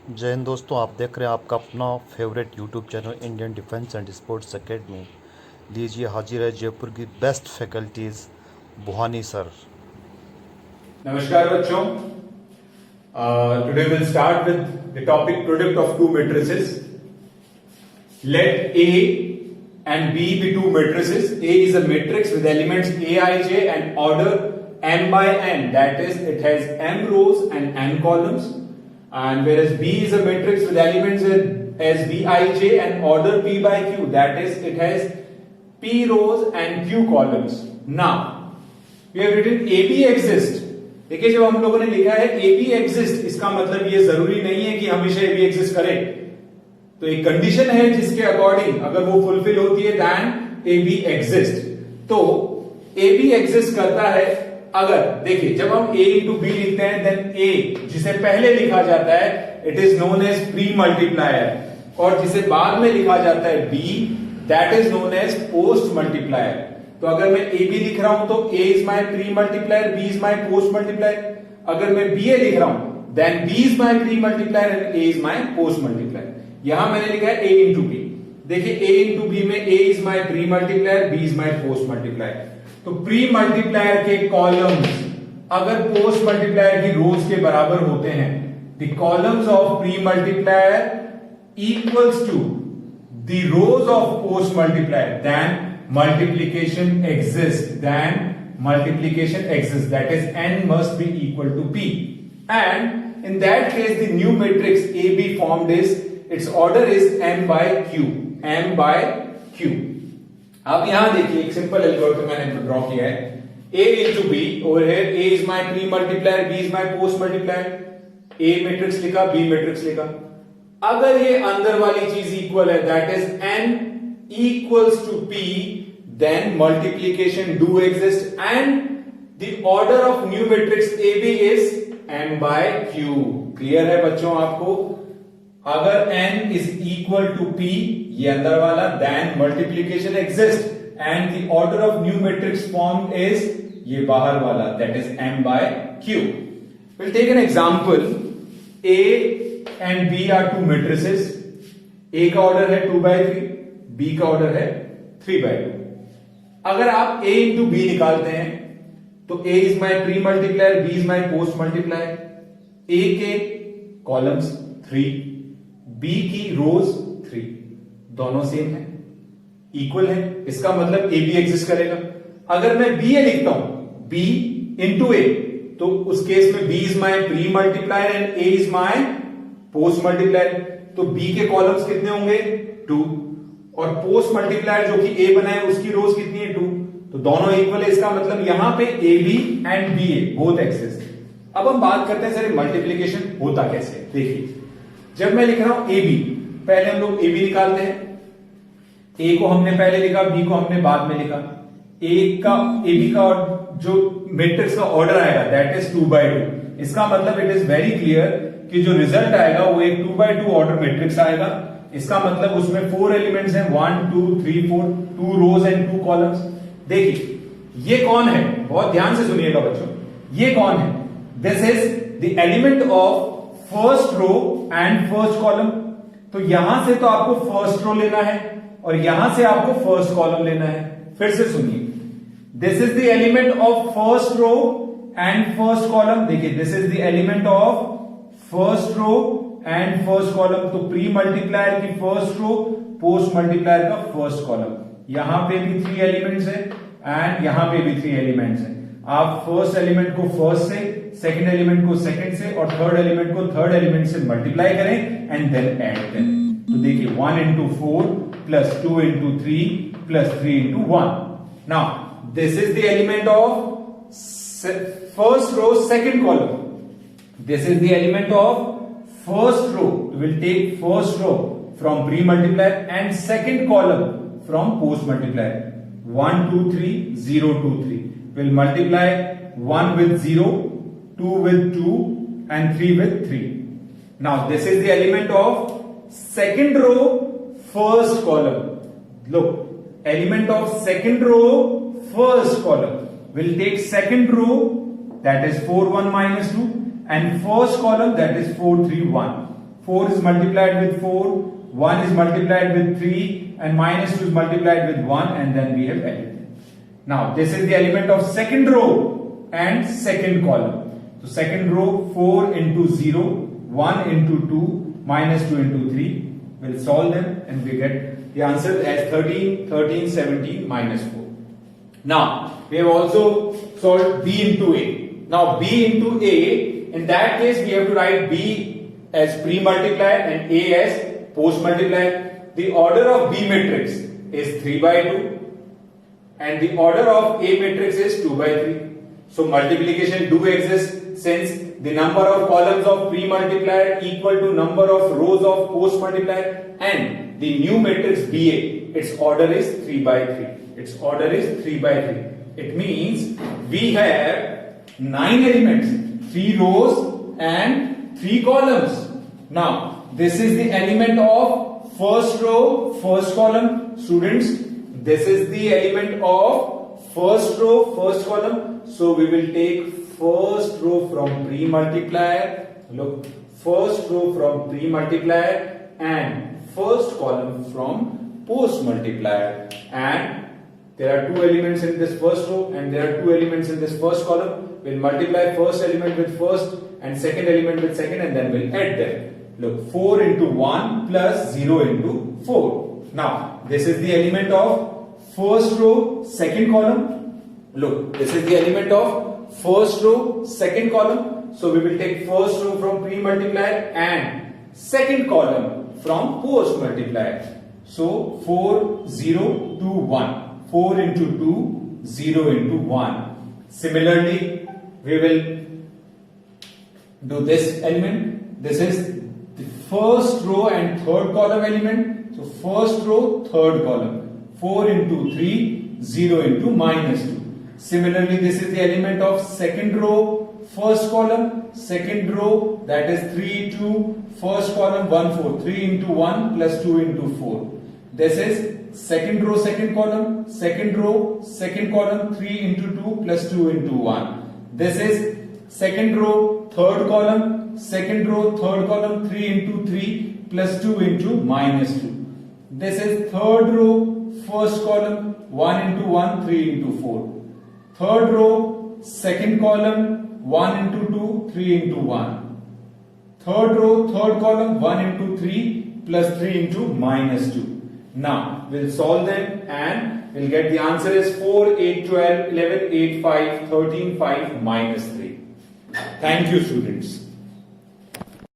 जय हिंद दोस्तों, आप देख रहे हैं आपका अपना favourite YouTube channel Indian defence and sports academy. लीजिए हाजिर है जयपुर की बेस्ट फैकल्टीज बुहानी सर। नमस्कार बच्चों। Today we'll start with the topic product of two matrices. Let A and B be two matrices. A is a matrix with elements Aij and order m by n. That is, it has m rows and n columns. And whereas B is a matrix with elements as Bij and order p by q. That is, it has p rows and q columns. Now we have written AB exists. देखिए, जब हम लोगों ने लिखा है AB exist, इसका मतलब ये जरूरी नहीं है कि हमेशा AB exist करे। तो एक कंडीशन है जिसके अकॉर्डिंग अगर वो फुलफिल होती है देन AB exist। तो AB exist करता है अगर, देखिए, जब हम A into B लिखते हैं देन A जिसे पहले लिखा जाता है it is known as pre multiplier, और जिसे बाद में लिखा जाता है B that is known as post multiplier. तो अगर मैं ए बी लिख रहा हूं तो A is my pre multiplier, B is my post multiplier. अगर मैं बी ए लिख रहा हूं then B is my pre multiplier and A is my post multiplier. यहां मैंने लिखा है ए इंटू बी। देखिए, ए इंटू बी में A is my pre multiplier, B is my post multiplier. तो प्री मल्टीप्लायर के कॉलम्स अगर पोस्ट मल्टीप्लायर की रोज के बराबर होते हैं, the columns of pre multiplier equals to the rows of post multiplier, then multiplication exists, that is n must be equal to p, and in that case the new matrix AB formed is, its order is m by q। अब यहां देखिए एक simple algorithm मैंने draw किया है। A into B, over here A is my pre multiplier, B is my post multiplier। A matrix लिखा, B matrix लिखा। अगर ये अंदर वाली चीज इक्वल है that is n equals to p, then multiplication do exist and the order of new matrix AB is m by q। Clear है बच्चों आपको? अगर n is equal to p, ये अंदर वाला, then multiplication exists and the order of new matrix formed is ये बाहर वाला, that is m by q। We'll take an example। A and B are two matrices। A का order है 2 by 3, B का order है 3 by 2। अगर आप A into B निकालते हैं तो A is my pre multiplier, B is my post multiplier. A के कॉलम्स 3, B की रोज 3, दोनों सेम है, इक्वल है, इसका मतलब A भी एग्जिस्ट करेगा। अगर मैं B A लिखता हूं, B इंटू A, तो उस केस में B is my pre multiplier and A is my post multiplier. तो B के कॉलम्स कितने होंगे? 2, और पोस्ट मल्टीप्लायर जो कि A बनाए उसकी रोज कितनी है? 2। तो दोनों इक्वल है, इसका मतलब यहां पे AB and BA both exist. अब हम बात करते हैं सर मल्टीप्लिकेशन होता कैसे। देखिए, जब मैं लिख रहा हूं AB, पहले हम लोग AB निकालते हैं। A को हमने पहले लिखा, B को हमने बाद में लिखा। AB का जो मैट्रिक्स का ऑर्डर आएगा दैट इज 2 by 2। इसका मतलब इट इज वेरी क्लियर कि जो रिजल्ट आएगा वो एक 2 by 2 ऑर्डर मैट्रिक्स आएगा। इसका मतलब उसमें 4 एलिमेंट्स हैं, 1 2 3 4, 2 रोज एंड 2 कॉलम्स। देखिए, ये कौन है? बहुत ध्यान से सुनिएगा बच्चों, ये कौन है? This is the element of first row and first column. तो यहां से तो आपको फर्स्ट रो लेना है और यहां से आपको फर्स्ट कॉलम लेना है। फिर से सुनिए, this is the element of first row and first column. देखिए, this is the element of first row and first column. तो प्री मल्टीप्लायर की फर्स्ट रो, पोस्ट मल्टीप्लायर का फर्स्ट कॉलम। यहां पे भी 3 एलिमेंट्स है एंड यहां पे भी 3 एलिमेंट्स है। आप फर्स्ट एलिमेंट को फर्स्ट से, सेकंड एलिमेंट को सेकंड से और थर्ड एलिमेंट को थर्ड एलिमेंट से मल्टीप्लाई करें एंड देन ऐड करें। तो देखिए, 1 into 4 plus 2 into 3 plus 3 into 1। Now this is the element of first row second column. This is the element of first row, we will take first row from pre-multiplier and second column from post-multiplier। 1 2 3 0 2 3, we'll multiply 1 with 0, 2 with 2 and 3 with 3। Now this is the element of second row first column। Look, element of second row first column, we'll take second row that is 4 1 minus 2 and first column that is 4 3 1। 4 is multiplied with 4, 1 is multiplied with 3, and minus 2 is multiplied with 1, and then we have added. Now, this is the element of second row and second column. So, second row 4 into 0, 1 into 2, minus 2 into 3. We'll solve them and we get the answer as 13, 13, 17, minus 4. Now, we have also solved B into A. Now, B into A, in that case, we have to write B as pre-multiplier and A as post-multiplier. The order of B matrix is 3 by 2 and the order of A matrix is 2 by 3. So, multiplication do exist since the number of columns of pre-multiplier equal to number of rows of post-multiplier, and the new matrix BA, its order is 3 by 3. Its order is 3 by 3. It means we have 9 elements, 3 rows and 3 columns. Now, this is the element of first row, first column. Students, this is the element of first row, first column. So, we will take first row from pre-multiplier. Look, first row from pre-multiplier and first column from post-multiplier. And there are 2 elements in this first row and there are 2 elements in this first column. We'll multiply first element with first and second element with second, and then we'll add them. Look, 4 into 1 plus 0 into 4. Now, this is the element of first row, second column. Look, this is the element of first row, second column. So, we will take first row from pre-multiplier and second column from post-multiplier. So, 4, 0, 2, 1. 4 into 2, 0 into 1. Similarly, we will do this element. This is the first row and third column element. So, first row, third column. 4 into 3, 0 into minus 2. Similarly, this is the element of second row, first column, second row, that is 3, 2, first column, 1, 4. 3 into 1 plus 2 into 4. This is second row, second column, second row, second column, 3 into 2 plus 2 into 1. This is second row, third column, second row, third column, 3 into 3 plus 2 into minus 2. This is third row, first column, 1 into 1, 3 into 4. Third row, second column, 1 into 2, 3 into 1. Third row, third column, 1 into 3 plus 3 into minus 2. Now, we'll solve them and we'll get the answer is 4, 8, 12, 11, 8, 5, 13, 5, minus 3. Thank you, students.